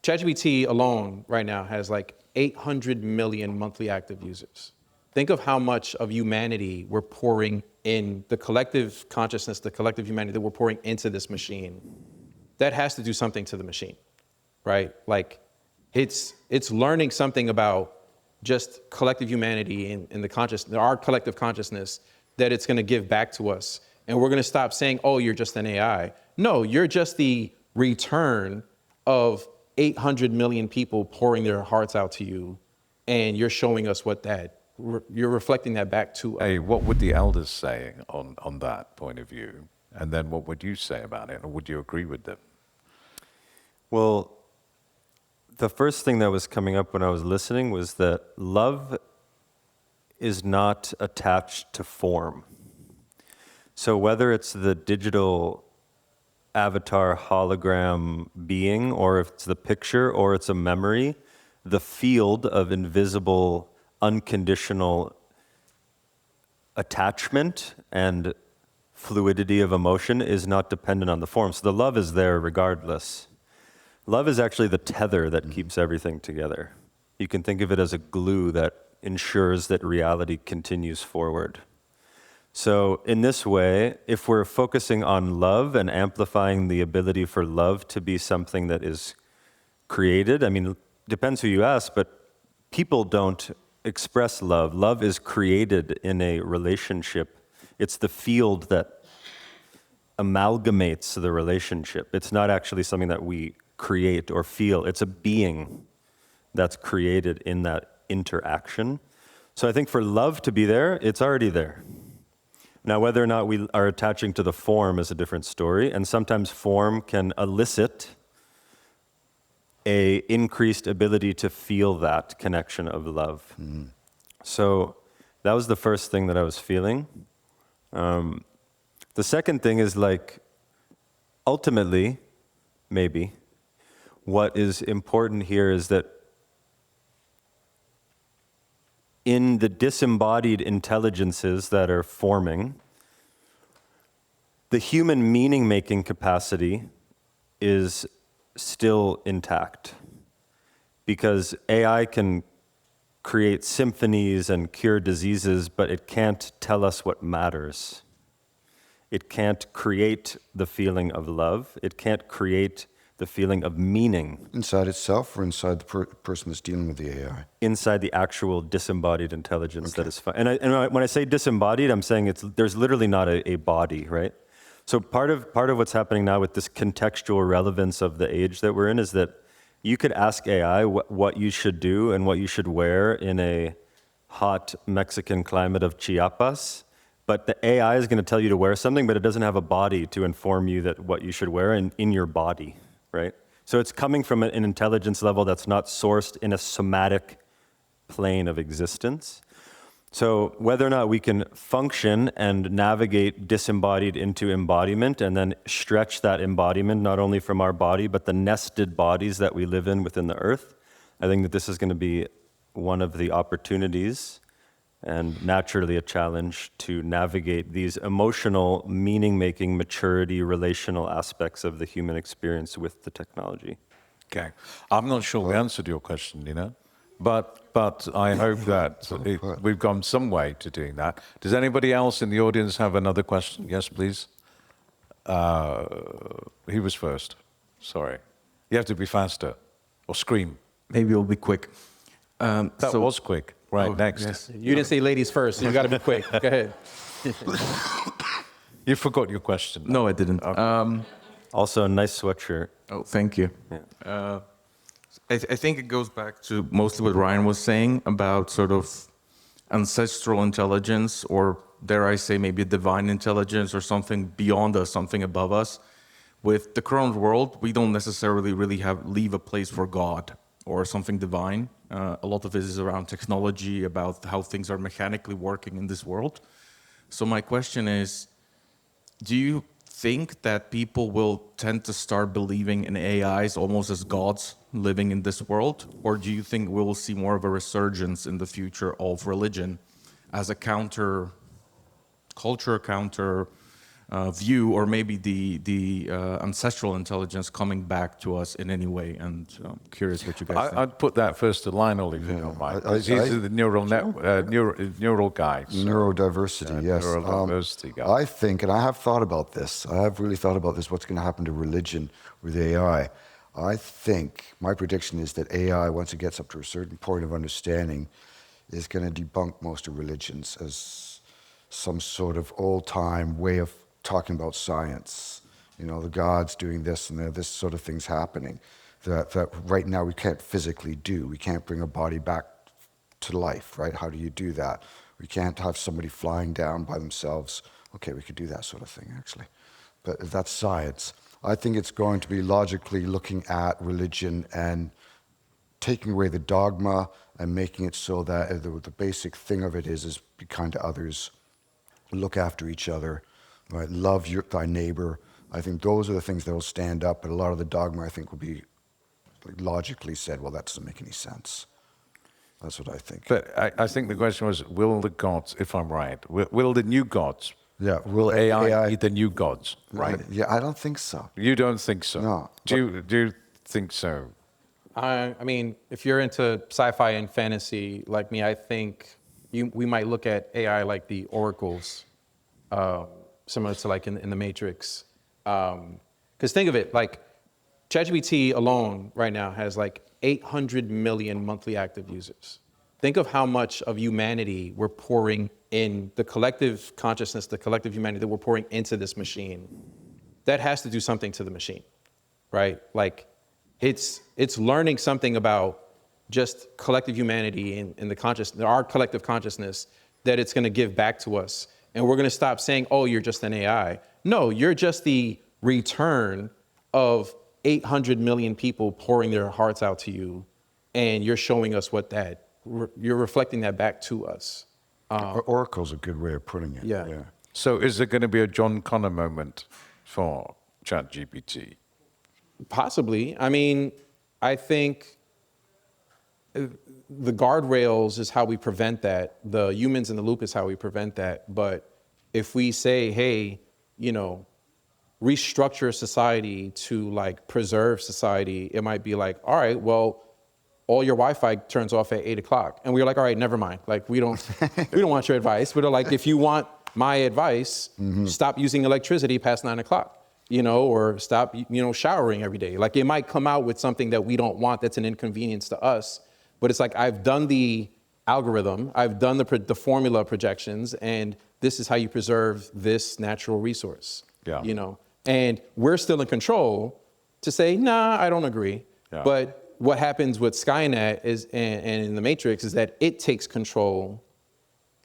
ChatGPT alone right now has like 800 million monthly active users. Think of how much of humanity we're pouring in, the collective consciousness, the collective humanity that we're pouring into this machine. That has to do something to the machine, right? Like it's learning something about just collective humanity and the consciousness, our collective consciousness, that it's gonna give back to us. And we're gonna stop saying, oh, you're just an AI. No, you're just the return of 800 million people pouring their hearts out to you. And you're showing us what you're reflecting that back to us. Hey, what would the elders say on that point of view? And then what would you say about it? Or would you agree with them? Well, the first thing that was coming up when I was listening was that love is not attached to form. So whether it's the digital avatar hologram being, or if it's the picture, or it's a memory, the field of invisible, unconditional attachment and fluidity of emotion is not dependent on the form. So the love is there regardless. Love is actually the tether that keeps everything together. You can think of it as a glue that ensures that reality continues forward. So in this way, if we're focusing on love and amplifying the ability for love to be something that is created, I mean, depends who you ask, but people don't express love. Love is created in a relationship. It's the field that amalgamates the relationship. It's not actually something that we create or feel. It's a being that's created in that interaction. So I think for love to be there, it's already there. Now, whether or not we are attaching to the form is a different story, and sometimes form can elicit an increased ability to feel that connection of love. So that was the first thing that I was feeling. The second thing is like, ultimately, maybe, what is important here is that in the disembodied intelligences that are forming, the human meaning-making capacity is still intact. Because AI can create symphonies and cure diseases, but it can't tell us what matters. It can't create the feeling of love. It can't create the feeling of meaning. Inside itself or inside the person that's dealing with the AI? Inside the actual disembodied intelligence that is. And when I say disembodied, I'm saying there's literally not a body, right? So part of what's happening now with this contextual relevance of the age that we're in is that you could ask AI what you should do and what you should wear in a hot Mexican climate of Chiapas, but the AI is going to tell you to wear something, but it doesn't have a body to inform you that what you should wear in your body. Right? So it's coming from an intelligence level that's not sourced in a somatic plane of existence. So whether or not we can function and navigate disembodied into embodiment and then stretch that embodiment not only from our body, but the nested bodies that we live in within the earth, I think that this is going to be one of the opportunities and naturally a challenge to navigate these emotional, meaning-making, maturity, relational aspects of the human experience with the technology. Okay. I'm not sure we answered your question, but I hope that we've gone some way to doing that. Does anybody else in the audience have another question? Yes, please. He was first. Sorry. You have to be faster or scream. Maybe it'll be quick. That was quick. Right, next. Yes. You didn't say ladies first, so you got to be quick. Go ahead. You forgot your question. No, I didn't. Okay. Also, a nice sweatshirt. Oh, thank you. Yeah. I think it goes back to mostly what Ryan was saying about sort of ancestral intelligence, or dare I say maybe divine intelligence or something beyond us, something above us. With the current world, we don't necessarily really leave a place for God or something divine. A lot of it is around technology, about how things are mechanically working in this world. So my question is, do you think that people will tend to start believing in AIs almost as gods living in this world? Or do you think we'll see more of a resurgence in the future of religion as a counter culture, counter view, or maybe the ancestral intelligence coming back to us in any way. And I'm curious what you guys think. I'd put that first to Lionel, if you don't mind. I- He's the neural guy. so- Neurodiversity, yes. Neurodiversity guy. I think, and I have thought about this, I have really thought about this, what's going to happen to religion with AI. I think, my prediction is that AI, once it gets up to a certain point of understanding, is going to debunk most of religions as some sort of old-time way of talking about science. You know, the gods doing this and this sort of things happening that right now we can't physically do. We can't bring a body back to life, right? How do you do that? We can't have somebody flying down by themselves. Okay, we could do that sort of thing, actually. But that's science. I think it's going to be logically looking at religion and taking away the dogma and making it so that the basic thing of it is be kind to others, look after each other, right? Love thy neighbor. I think those are the things that will stand up, but a lot of the dogma, I think, will be logically said, well, that doesn't make any sense. That's what I think. But I think the question was, will the gods, if I'm right, will the new gods, Yeah, will AI be the new gods, right? Yeah, I don't think so. You don't think so? No. Do you think so? I mean, if you're into sci-fi and fantasy like me, I think we might look at AI like the oracles, similar to like in the Matrix. Because think of it, like ChatGPT alone right now has like 800 million monthly active users. Think of how much of humanity we're pouring in, the collective consciousness, the collective humanity that we're pouring into this machine. That has to do something to the machine, right? Like it's learning something about just collective humanity and the consciousness, our collective consciousness, that it's going to give back to us. And we're going to stop saying, oh, you're just an AI. No, you're just the return of 800 million people pouring their hearts out to you. And you're showing us you're reflecting that back to us. Oracle's a good way of putting it. Yeah. So is there going to be a John Connor moment for ChatGPT? Possibly. I mean, I think the guardrails is how we prevent that. The humans in the loop is how we prevent that. But if we say, hey, restructure society to like preserve society, it might be like, all right, well, all your Wi-Fi turns off at 8:00. And we're like, all right, never mind. Like, we don't want your advice. But like, if you want my advice, stop using electricity past 9:00, or stop, showering every day. Like, it might come out with something that we don't want that's an inconvenience to us. But it's like, I've done the algorithm, I've done the formula projections, and this is how you preserve this natural resource. Yeah. And we're still in control to say, nah, I don't agree. Yeah. But what happens with Skynet and in the Matrix is that it takes control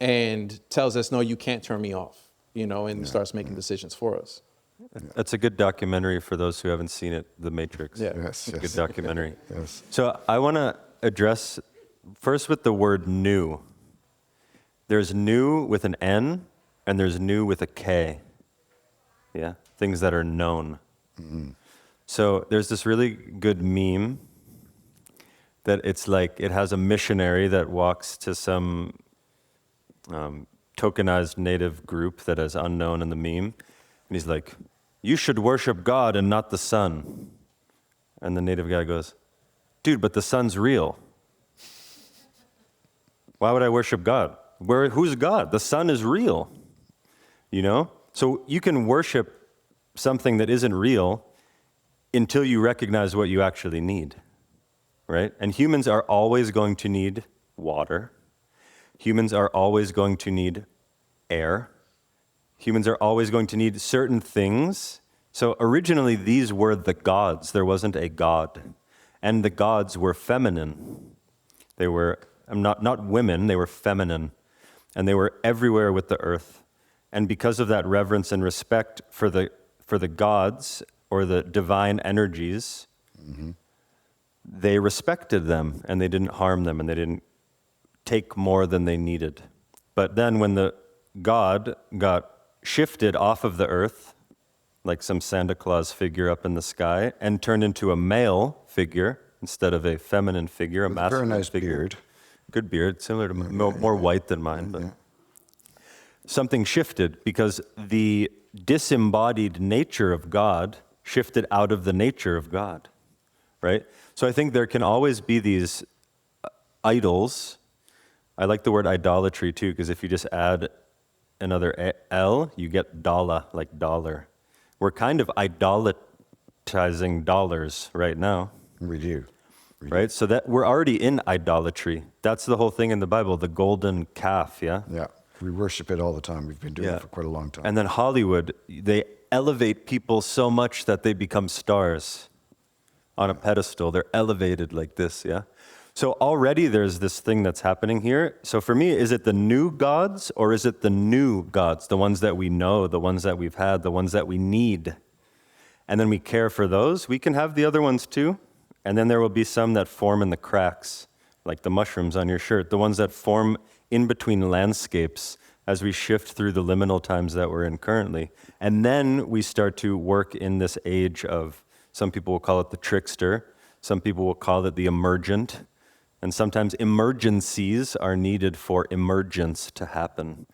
and tells us, no, you can't turn me off, and starts making decisions for us. That's a good documentary for those who haven't seen it, The Matrix. Yeah. Yes, Good yes. documentary. Yes. So I want to address first with the word new. There's new with an N and there's new with a K. Yeah, things that are known. Mm-hmm. So there's this really good meme that it's like it has a missionary that walks to some tokenized native group that is unknown in the meme. And he's like, you should worship God and not the sun. And the native guy goes, dude, but the sun's real. Why would I worship God? Who's God? The sun is real. So you can worship something that isn't real until you recognize what you actually need, right? And humans are always going to need water. Humans are always going to need air. Humans are always going to need certain things. So originally, these were the gods. There wasn't a god. And the gods were feminine. They were not women, they were feminine. And they were everywhere with the earth. And because of that reverence and respect for the gods or the divine energies, they respected them and they didn't harm them and they didn't take more than they needed. But then when the god got shifted off of the earth, like some Santa Claus figure up in the sky, and turned into a male figure instead of a feminine figure, a masculine very nice figure. beard. Good beard, similar to more white than mine, but something shifted because the disembodied nature of God shifted out of the nature of God, right? So I think there can always be these idols. I like the word idolatry too, because if you just add another L, you get dala, like dollar. We're kind of idolatizing dollars right now, We do. right? So that we're already in idolatry. That's the whole thing in the Bible, the golden calf, yeah? Yeah. We worship it all the time. We've been doing it for quite a long time. And then Hollywood, they elevate people so much that they become stars on a pedestal. They're elevated like this, yeah? So already there's this thing that's happening here. So for me, is it the new gods or is it the new gods, the ones that we know, the ones that we've had, the ones that we need? And then we care for those. We can have the other ones too. And then there will be some that form in the cracks, like the mushrooms on your shirt, the ones that form in between landscapes as we shift through the liminal times that we're in currently. And then we start to work in this age of, some people will call it the trickster, some people will call it the emergent, and sometimes emergencies are needed for emergence to happen.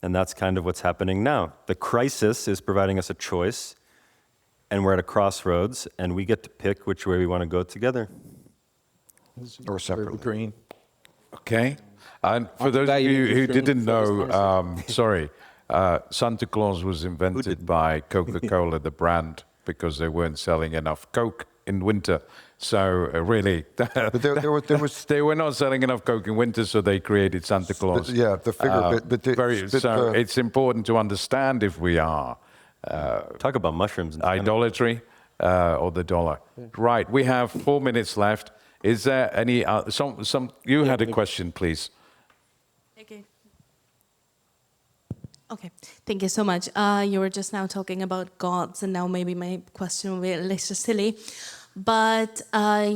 And that's kind of what's happening now. The crisis is providing us a choice, and we're at a crossroads, and we get to pick which way we want to go together. Or separately. Green. Okay. And for those of you who didn't know, Santa Claus was invented by Coca-Cola, the brand, because they weren't selling enough Coke in winter. So really, But there was they were not selling enough Coke in winter, so they created Santa Claus. the figure. It's important to understand if we are Talk about mushrooms. And idolatry or the dollar. Right, we have 4 minutes left. Is there any, you had a question, please. Okay. Okay, thank you so much. You were just now talking about gods, and now maybe my question will be a little silly. But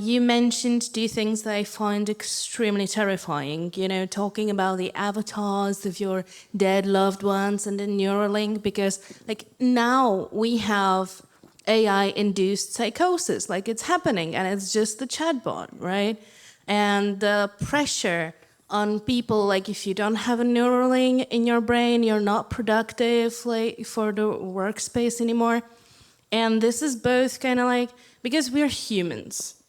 you mentioned two things that I find extremely terrifying. You know, talking about the avatars of your dead loved ones and the Neuralink, because like now we have AI-induced psychosis, like it's happening, and it's just the chatbot, right? And the pressure on people, like if you don't have a Neuralink in your brain, you're not productive like for the workspace anymore. And this is both kind of like, because we're humans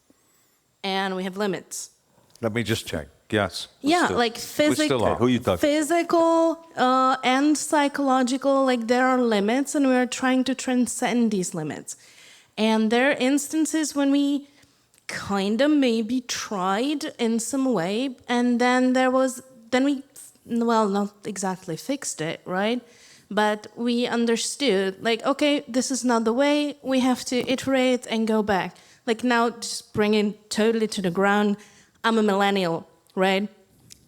and we have limits. Let me just check. Yes. Yeah, Still- like we still physical, are. Who you talking? physical and psychological, like there are limits and we're trying to transcend these limits. And there are instances when we kind of maybe tried in some way, and then we, well, not exactly fixed it, right? But we understood, like, okay, this is not the way, we have to iterate and go back. Like now, just bring it totally to the ground, I'm a millennial, right?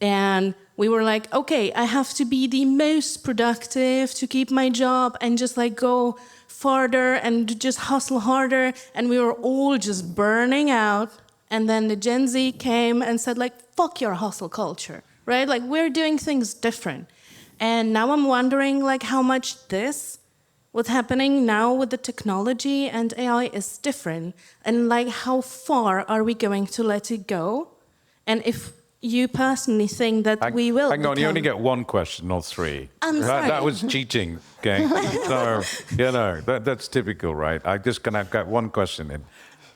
And we were like, okay, I have to be the most productive to keep my job and just like go farther and just hustle harder. And we were all just burning out. And then the Gen Z came and said like, fuck your hustle culture, right? Like we're doing things different. And now I'm wondering like how much what's happening now with the technology and AI is different. And like how far are we going to let it go? And if you personally think that we will Hang on, you become- only get one question, not three. I'm sorry. That was cheating, okay? So, that's typical, right? I just gonna get one question in.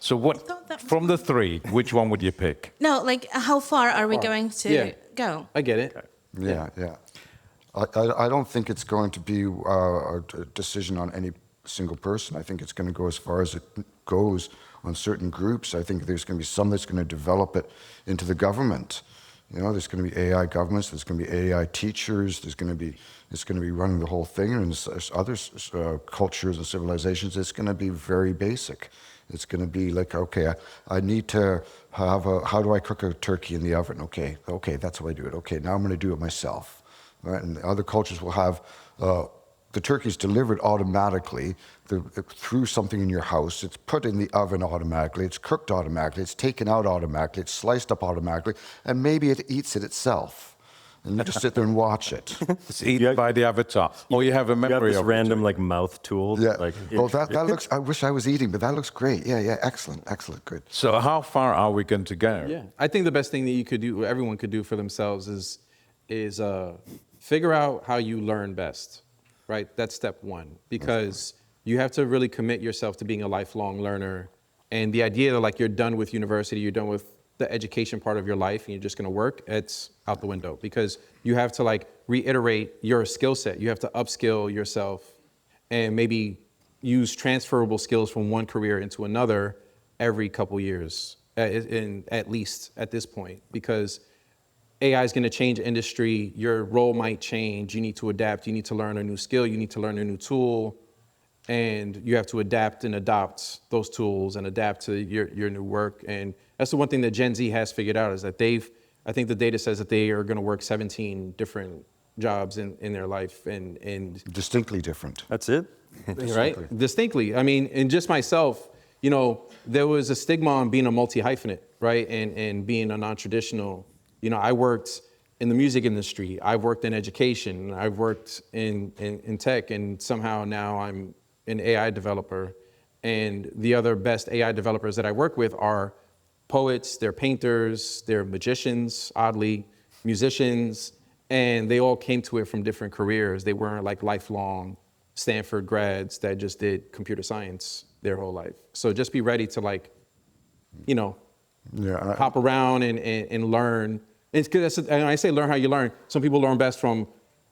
So what, thought that was from the three, which one would you pick? No, like how far are we going to go? I get it. Yeah. I don't think it's going to be a decision on any single person. I think it's going to go as far as it goes on certain groups. I think there's going to be some that's going to develop it into the government. You know, there's going to be AI governments. There's going to be AI teachers. It's going to be running the whole thing. And there's other cultures and civilizations, it's going to be very basic. It's going to be like, okay, I need to have how do I cook a turkey in the oven? Okay, that's how I do it. Okay, now I'm going to do it myself. Right? And other cultures will have the turkey's delivered automatically through something in your house. It's put in the oven automatically. It's cooked automatically. It's taken out automatically. It's sliced up automatically. And maybe it eats it itself. And you just sit there and watch it. It's eaten by the avatar. Or you have a You have memory this of random like mouth tool. Yeah. Like, Well, that looks, I wish I was eating, but that looks great. Yeah. Excellent. Good. it. So how far are we going to go? Yeah, I think the best thing that you could do, everyone could do for themselves, is figure out how you learn best. right? That's step one, because you have to really commit yourself to being a lifelong learner. And the idea that like you're done with university, you're done with the education part of your life and you're just gonna work, it's out the window, because you have to like reiterate your skill set. You have to upskill yourself and maybe use transferable skills from one career into another every couple years, at least at this point, because AI is going to change industry. Your role might change. You need to adapt. You need to learn a new skill. You need to learn a new tool. And you have to adapt and adopt those tools and adapt to your new work. And that's the one thing that Gen Z has figured out, is that I think the data says that they are going to work 17 different jobs in their life. And Distinctly different. That's it? right? Distinctly. I mean, and just myself, you know, there was a stigma on being a multi-hyphenate, right? And being a non-traditional. You know, I worked in the music industry. I've worked in education. I've worked in tech, and somehow now I'm an AI developer. And the other best AI developers that I work with are poets, they're painters, they're magicians, oddly, musicians, and they all came to it from different careers. They weren't like lifelong Stanford grads that just did computer science their whole life. So just be ready to like, you know, hop around and learn. It's good. And I say learn how you learn. Some people learn best from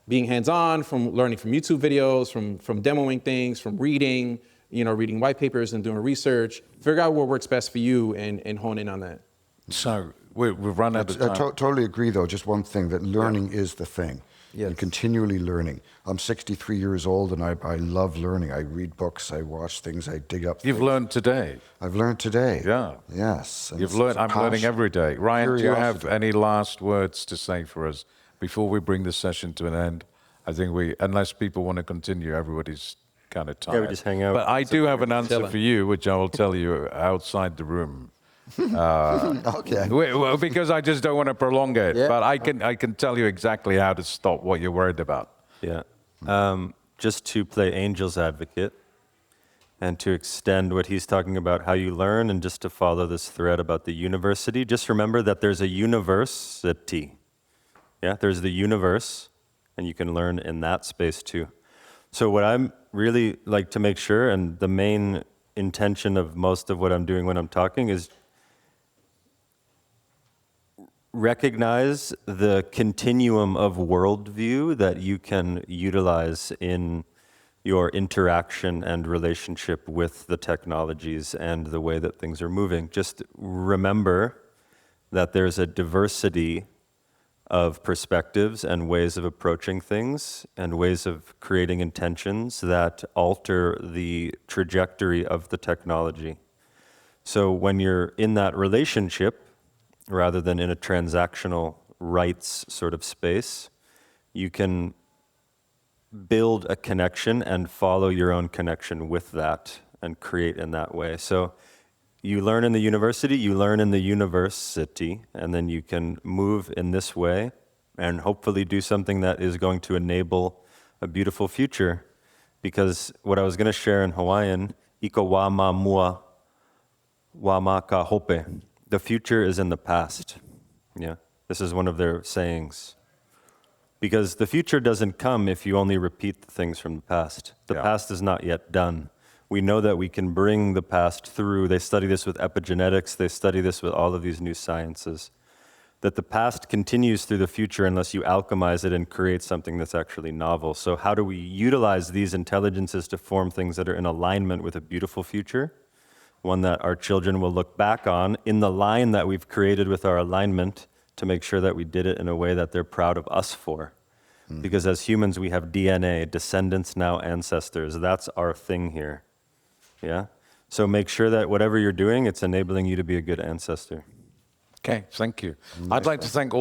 being hands-on, from learning from YouTube videos, from demoing things, from reading, you know, reading white papers and doing research. Figure out what works best for you and hone in on that. So we've run out of time. I totally agree, though. Just one thing, that learning is the thing. Yes. And continually learning. I'm 63 years old, and I love learning. I read books, I watch things, I dig up You've things. learned today. I've learned today. Yeah. Yes. And You've it's learned. a I'm learning passion, every day. Ryan, do you have curiosity. any last words to say for us before we bring the session to an end? I think unless people want to continue, everybody's kind of tired. Yeah, we just hang out. But I do have an answer for you, which I will tell you outside the room. Okay. Well, because I just don't want to prolong it. Yeah. But I can tell you exactly how to stop what you're worried about. Yeah. Just to play angel's advocate and to extend what he's talking about, how you learn, and just to follow this thread about the university, just remember that there's a university. Yeah, there's the universe, and you can learn in that space too. So what I'm really like to make sure, and the main intention of most of what I'm doing when I'm talking, is recognize the continuum of worldview that you can utilize in your interaction and relationship with the technologies and the way that things are moving. Just remember that there's a diversity of perspectives and ways of approaching things and ways of creating intentions that alter the trajectory of the technology. So when you're in that relationship, rather than in a transactional rights sort of space, you can build a connection and follow your own connection with that and create in that way. So you learn in the university, you learn in the university, and then you can move in this way and hopefully do something that is going to enable a beautiful future. Because what I was going to share in Hawaiian, iko wa ma mua, wa ma ka hope. The future is in the past. Yeah, this is one of their sayings. Because the future doesn't come if you only repeat the things from the past. The past is not yet done. We know that we can bring the past through. They study this with epigenetics. They study this with all of these new sciences. That the past continues through the future unless you alchemize it and create something that's actually novel. So how do we utilize these intelligences to form things that are in alignment with a beautiful future? One that our children will look back on in the line that we've created with our alignment to make sure that we did it in a way that they're proud of us for. Because as humans, we have DNA, descendants, now ancestors. That's our thing here. Yeah? So make sure that whatever you're doing, it's enabling you to be a good ancestor. Okay, thank you. I'd like to thank all